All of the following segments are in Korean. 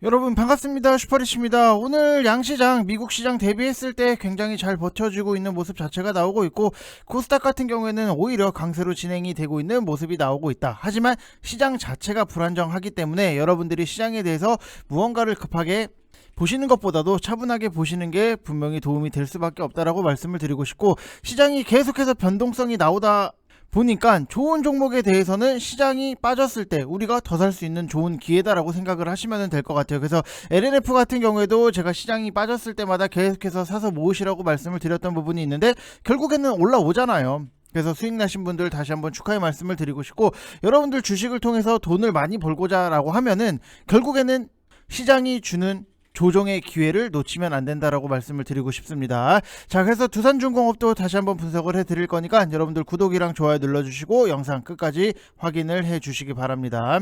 여러분 반갑습니다. 슈퍼리치입니다. 오늘 양시장 미국 시장 대비했을 때 굉장히 잘 버텨주고 있는 모습 자체가 나오고 있고, 코스닥 같은 경우에는 오히려 강세로 진행이 되고 있는 모습이 나오고 있다. 하지만 시장 자체가 불안정하기 때문에 여러분들이 시장에 대해서 무언가를 급하게 보시는 것보다도 차분하게 보시는 게 분명히 도움이 될 수밖에 없다라고 말씀을 드리고 싶고, 시장이 계속해서 변동성이 나오다 보니까 좋은 종목에 대해서는 시장이 빠졌을 때 우리가 더 살 수 있는 좋은 기회다라고 생각을 하시면 될 것 같아요. 그래서 LNF 같은 경우에도 제가 시장이 빠졌을 때마다 계속해서 사서 모으시라고 말씀을 드렸던 부분이 있는데, 결국에는 올라오잖아요. 그래서 수익 나신 분들 다시 한번 축하의 말씀을 드리고 싶고, 여러분들 주식을 통해서 돈을 많이 벌고자 라고 하면은 결국에는 시장이 주는 조정의 기회를 놓치면 안 된다라고 말씀을 드리고 싶습니다. 자, 그래서 두산중공업도 다시 한번 분석을 해드릴 거니까 여러분들 구독이랑 좋아요 눌러주시고 영상 끝까지 확인을 해주시기 바랍니다.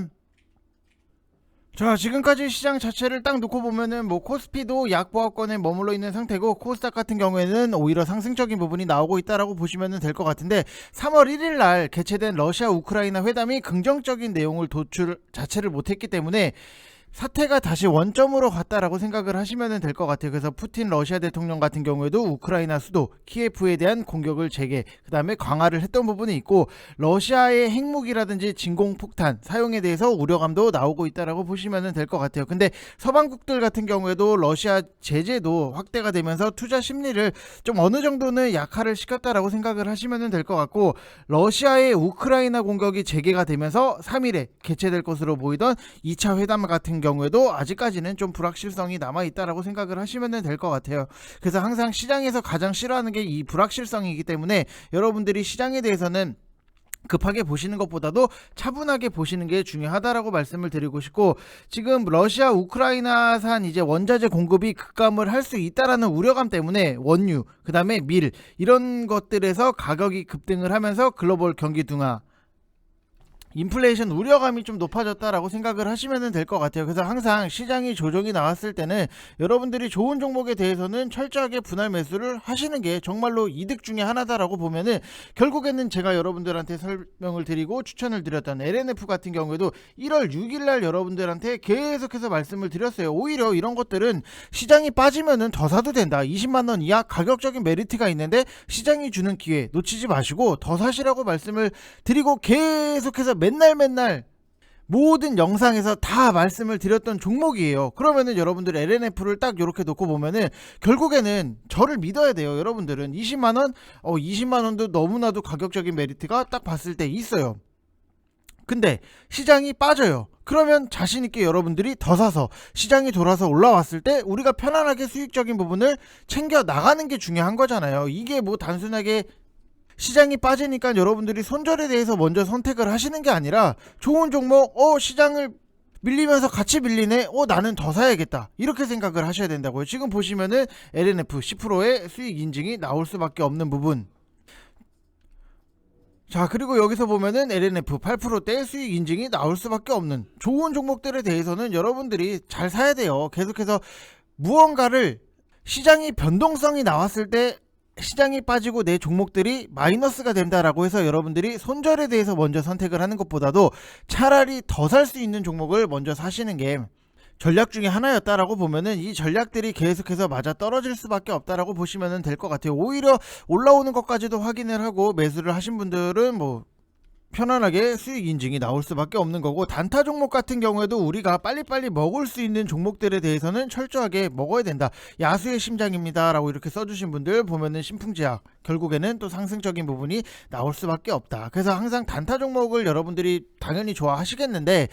자, 지금까지 시장 자체를 딱 놓고 보면은 코스피도 약보합권에 머물러 있는 상태고, 코스닥 같은 경우에는 오히려 상승적인 부분이 나오고 있다라고 보시면 될 것 같은데, 3월 1일 날 개최된 러시아 우크라이나 회담이 긍정적인 내용을 도출 자체를 못했기 때문에 사태가 다시 원점으로 갔다라고 생각을 하시면 될 것 같아요. 그래서 푸틴 러시아 대통령 같은 경우에도 우크라이나 수도 키예프에 대한 공격을 재개, 그 다음에 강화를 했던 부분이 있고, 러시아의 핵무기라든지 진공폭탄 사용에 대해서 우려감도 나오고 있다라고 보시면 될 것 같아요. 근데 서방국들 같은 경우에도 러시아 제재도 확대가 되면서 투자 심리를 좀 어느 정도는 약화를 시켰다라고 생각을 하시면 될 것 같고, 러시아의 우크라이나 공격이 재개가 되면서 3일에 개최될 것으로 보이던 2차 회담 같은 경우에도 아직까지는 좀 불확실성이 남아있다라고 생각을 하시면 될 것 같아요. 그래서 항상 시장에서 가장 싫어하는 게 이 불확실성이기 때문에 여러분들이 시장에 대해서는 급하게 보시는 것보다도 차분하게 보시는 게 중요하다라고 말씀을 드리고 싶고, 지금 러시아 우크라이나산 이제 원자재 공급이 급감을 할 수 있다라는 우려감 때문에 원유, 그 다음에 밀, 이런 것들에서 가격이 급등을 하면서 글로벌 경기 둔화, 인플레이션 우려감이 좀 높아졌다라고 생각을 하시면 될 것 같아요. 그래서 항상 시장이 조정이 나왔을 때는 여러분들이 좋은 종목에 대해서는 철저하게 분할 매수를 하시는 게 정말로 이득 중에 하나다라고 보면은, 결국에는 제가 여러분들한테 설명을 드리고 추천을 드렸던 LNF 같은 경우에도 1월 6일날 여러분들한테 계속해서 말씀을 드렸어요. 오히려 이런 것들은 시장이 빠지면은 더 사도 된다, 20만원 이하 가격적인 메리트가 있는데 시장이 주는 기회 놓치지 마시고 더 사시라고 말씀을 드리고, 계속해서 맨날 모든 영상에서 다 말씀을 드렸던 종목이에요. 그러면은 여러분들 LNF를 딱 이렇게 놓고 보면은 결국에는 저를 믿어야 돼요. 여러분들은 20만원, 20만원도 너무나도 가격적인 메리트가 딱 봤을 때 있어요. 근데 시장이 빠져요. 그러면 자신있게 여러분들이 더 사서 시장이 돌아서 올라왔을 때 우리가 편안하게 수익적인 부분을 챙겨 나가는 게 중요한 거잖아요. 이게 단순하게 시장이 빠지니까 여러분들이 손절에 대해서 먼저 선택을 하시는 게 아니라, 좋은 종목, 시장을 밀리면서 같이 밀리네, 나는 더 사야겠다, 이렇게 생각을 하셔야 된다고요. 지금 보시면은 LNF 10%의 수익 인증이 나올 수밖에 없는 부분. 자, 그리고 여기서 보면은 LNF 8%대 수익 인증이 나올 수밖에 없는 좋은 종목들에 대해서는 여러분들이 잘 사야 돼요. 계속해서 무언가를, 시장이 변동성이 나왔을 때 시장이 빠지고 내 종목들이 마이너스가 된다라고 해서 여러분들이 손절에 대해서 먼저 선택을 하는 것보다도 차라리 더 살 수 있는 종목을 먼저 사시는 게 전략 중에 하나였다라고 보면은, 이 전략들이 계속해서 맞아 떨어질 수밖에 없다라고 보시면 될 것 같아요. 오히려 올라오는 것까지도 확인을 하고 매수를 하신 분들은 편안하게 수익 인증이 나올 수밖에 없는 거고, 단타 종목 같은 경우에도 우리가 빨리빨리 먹을 수 있는 종목들에 대해서는 철저하게 먹어야 된다. 야수의 심장입니다 라고 이렇게 써주신 분들 보면은 신풍제약, 결국에는 또 상승적인 부분이 나올 수밖에 없다. 그래서 항상 단타 종목을 여러분들이 당연히 좋아하시겠는데,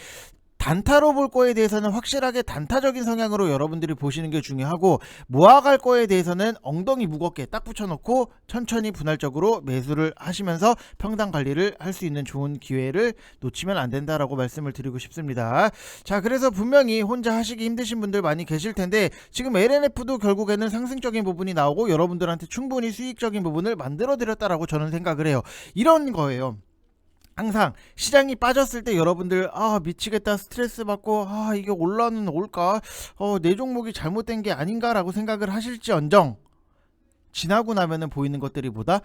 단타로 볼 거에 대해서는 확실하게 단타적인 성향으로 여러분들이 보시는 게 중요하고, 모아갈 거에 대해서는 엉덩이 무겁게 딱 붙여놓고 천천히 분할적으로 매수를 하시면서 평단 관리를 할 수 있는 좋은 기회를 놓치면 안 된다라고 말씀을 드리고 싶습니다. 자, 그래서 분명히 혼자 하시기 힘드신 분들 많이 계실 텐데, 지금 LNF도 결국에는 상승적인 부분이 나오고 여러분들한테 충분히 수익적인 부분을 만들어 드렸다라고 저는 생각을 해요. 이런 거예요. 항상 시장이 빠졌을 때 여러분들 미치겠다, 스트레스 받고 이게 올라는 올까, 내 종목이 잘못된 게 아닌가 라고 생각을 하실지언정, 지나고 나면은 보이는 것들이 보다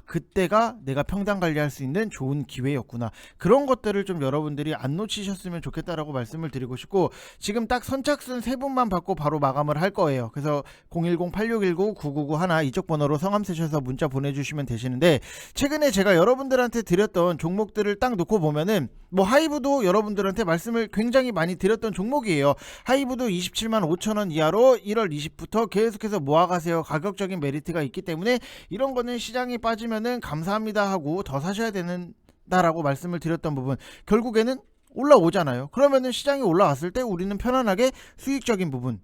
그때가 내가 평단 관리할 수 있는 좋은 기회였구나, 그런 것들을 좀 여러분들이 안 놓치셨으면 좋겠다라고 말씀을 드리고 싶고, 지금 딱 선착순 3분만 받고 바로 마감을 할 거예요. 그래서 010-8619-9991 이쪽 번호로 성함 쓰셔서 문자 보내주시면 되시는데, 최근에 제가 여러분들한테 드렸던 종목들을 딱 놓고 보면은 뭐 하이브도 여러분들한테 말씀을 굉장히 많이 드렸던 종목이에요. 하이브도 27만 5천원 이하로 1월 20부터 계속해서 모아가세요. 가격적인 메리트가 있기 때문에 이런 거는 시장이 빠지면은 감사합니다 하고 더 사셔야 된다라고 말씀을 드렸던 부분, 결국에는 올라오잖아요. 그러면은 시장이 올라왔을 때 우리는 편안하게 수익적인 부분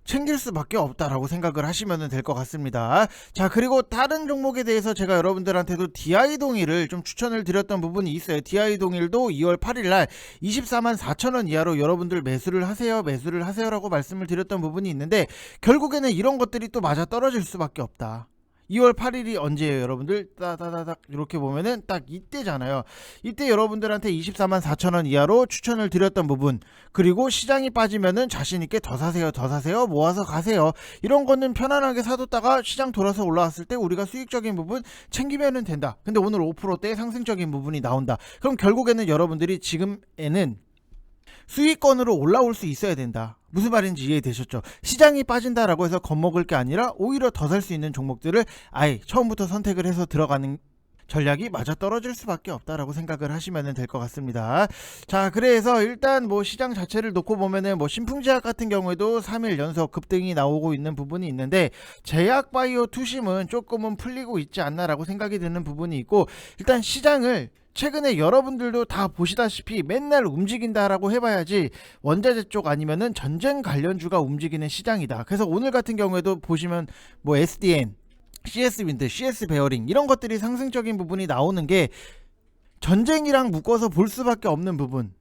챙길 수밖에 없다라고 생각을 하시면 될 것 같습니다. 자, 그리고 다른 종목에 대해서 제가 여러분들한테도 DI 동일을 좀 추천을 드렸던 부분이 있어요. DI 동일도 2월 8일날 24만 4천원 이하로 여러분들 매수를 하세요 라고 말씀을 드렸던 부분이 있는데, 결국에는 이런 것들이 또 맞아 떨어질 수밖에 없다. 2월 8일이 언제예요 여러분들? 따다다닥 이렇게 보면은 딱 이때잖아요. 이때 여러분들한테 24만 4천원 이하로 추천을 드렸던 부분, 그리고 시장이 빠지면은 자신있게 더 사세요 모아서 가세요, 이런 거는 편안하게 사뒀다가 시장 돌아서 올라왔을 때 우리가 수익적인 부분 챙기면은 된다. 근데 오늘 5%대 상승적인 부분이 나온다. 그럼 결국에는 여러분들이 지금에는 수익권으로 올라올 수 있어야 된다. 무슨 말인지 이해되셨죠? 시장이 빠진다라고 해서 겁먹을 게 아니라 오히려 더 살 수 있는 종목들을 아예 처음부터 선택을 해서 들어가는 전략이 맞아 떨어질 수밖에 없다라고 생각을 하시면 될 것 같습니다. 자, 그래서 일단 뭐 시장 자체를 놓고 보면은 뭐 신풍제약 같은 경우에도 3일 연속 급등이 나오고 있는 부분이 있는데, 제약바이오 투심은 조금은 풀리고 있지 않나라고 생각이 드는 부분이 있고, 일단 시장을 최근에 여러분들도 다 보시다시피 맨날 움직인다라고 해봐야지 원자재 쪽 아니면은 전쟁 관련주가 움직이는 시장이다. 그래서 오늘 같은 경우에도 보시면 뭐 SDN, CS 윈드, CS 베어링 이런 것들이 상승적인 부분이 나오는 게 전쟁이랑 묶어서 볼 수밖에 없는 부분.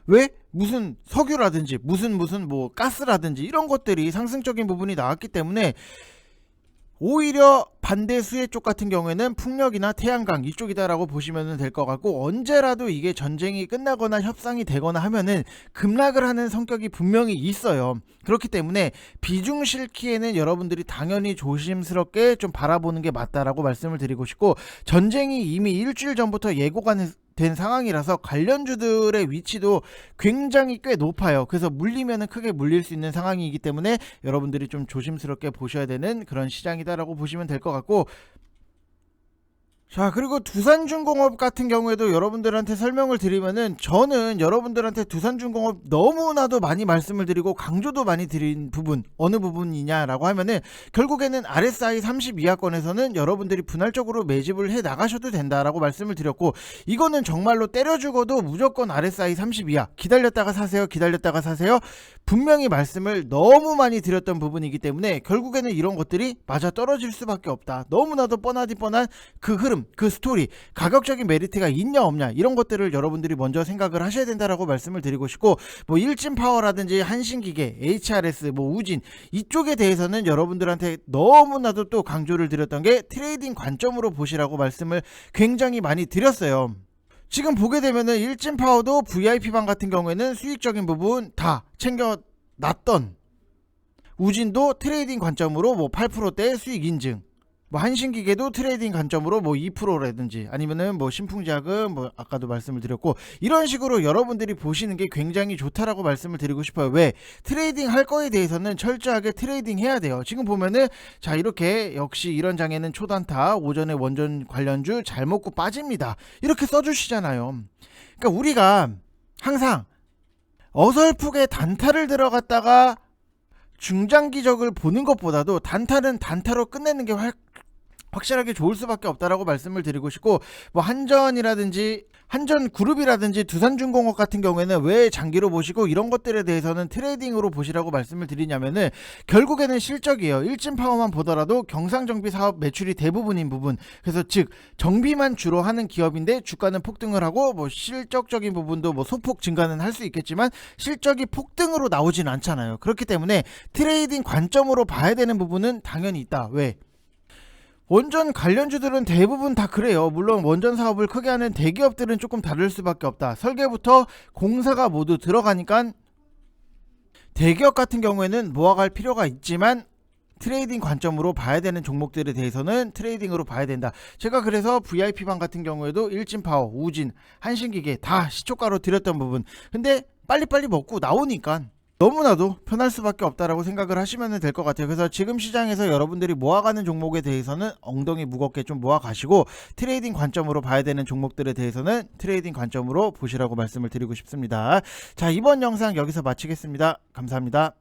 왜? 무슨 석유라든지 무슨 뭐 가스라든지 이런 것들이 상승적인 부분이 나왔기 때문에, 오히려 반대 수혜 쪽 같은 경우에는 풍력이나 태양광 이쪽이다라고 보시면 될 것 같고, 언제라도 이게 전쟁이 끝나거나 협상이 되거나 하면은 급락을 하는 성격이 분명히 있어요. 그렇기 때문에 비중 실기에는 여러분들이 당연히 조심스럽게 좀 바라보는 게 맞다라고 말씀을 드리고 싶고, 전쟁이 이미 일주일 전부터 예고가 된 상황이라서 관련주들의 위치도 굉장히 꽤 높아요. 그래서 물리면은 크게 물릴 수 있는 상황이기 때문에 여러분들이 좀 조심스럽게 보셔야 되는 그런 시장이다라고 보시면 될 것 같고, 자, 그리고 두산중공업 같은 경우에도 여러분들한테 설명을 드리면은, 저는 여러분들한테 두산중공업 너무나도 많이 말씀을 드리고 강조도 많이 드린 부분 어느 부분이냐라고 하면은, 결국에는 RSI 30 이하권에서는 여러분들이 분할적으로 매집을 해 나가셔도 된다라고 말씀을 드렸고, 이거는 정말로 때려 죽어도 무조건 RSI 30 이하 기다렸다가 사세요 분명히 말씀을 너무 많이 드렸던 부분이기 때문에, 결국에는 이런 것들이 맞아 떨어질 수밖에 없다. 너무나도 뻔하디 뻔한 그 흐름, 그 스토리, 가격적인 메리트가 있냐 없냐 이런 것들을 여러분들이 먼저 생각을 하셔야 된다라고 말씀을 드리고 싶고, 뭐 일진파워라든지 한신기계, HRS, 뭐 우진 이쪽에 대해서는 여러분들한테 너무나도 또 강조를 드렸던 게 트레이딩 관점으로 보시라고 말씀을 굉장히 많이 드렸어요. 지금 보게 되면은 일진파워도 VIP방 같은 경우에는 수익적인 부분 다 챙겨놨던, 우진도 트레이딩 관점으로 뭐 8%대 수익 인증, 뭐 한신기계도 트레이딩 관점으로 뭐 2%라든지 아니면은 뭐 신풍제약은 뭐 아까도 말씀을 드렸고, 이런 식으로 여러분들이 보시는 게 굉장히 좋다라고 말씀을 드리고 싶어요. 왜? 트레이딩 할 거에 대해서는 철저하게 트레이딩 해야 돼요. 지금 보면은 자, 이렇게 역시 이런 장에는 초단타, 오전에 원전 관련주 잘 먹고 빠집니다, 이렇게 써주시잖아요. 그러니까 우리가 항상 어설프게 단타를 들어갔다가 중장기적을 보는 것보다도 단타는 단타로 끝내는 게 확실하게 좋을 수밖에 없다라고 말씀을 드리고 싶고, 뭐 한전그룹이라든지 두산중공업 같은 경우에는 왜 장기로 보시고 이런 것들에 대해서는 트레이딩으로 보시라고 말씀을 드리냐면은, 결국에는 실적이에요. 일진파워만 보더라도 경상정비 사업 매출이 대부분인 부분, 그래서 즉 정비만 주로 하는 기업인데 주가는 폭등을 하고, 뭐 실적적인 부분도 뭐 소폭 증가는 할 수 있겠지만 실적이 폭등으로 나오진 않잖아요. 그렇기 때문에 트레이딩 관점으로 봐야 되는 부분은 당연히 있다. 왜? 원전 관련주들은 대부분 다 그래요. 물론 원전 사업을 크게 하는 대기업들은 조금 다를 수밖에 없다. 설계부터 공사가 모두 들어가니까 대기업 같은 경우에는 모아갈 필요가 있지만, 트레이딩 관점으로 봐야 되는 종목들에 대해서는 트레이딩으로 봐야 된다. 제가 그래서 VIP방 같은 경우에도 일진파워, 우진, 한신기계 다 시초가로 드렸던 부분, 근데 빨리빨리 먹고 나오니까 너무나도 편할 수밖에 없다라고 생각을 하시면 될 것 같아요. 그래서 지금 시장에서 여러분들이 모아가는 종목에 대해서는 엉덩이 무겁게 좀 모아가시고, 트레이딩 관점으로 봐야 되는 종목들에 대해서는 트레이딩 관점으로 보시라고 말씀을 드리고 싶습니다. 자, 이번 영상 여기서 마치겠습니다. 감사합니다.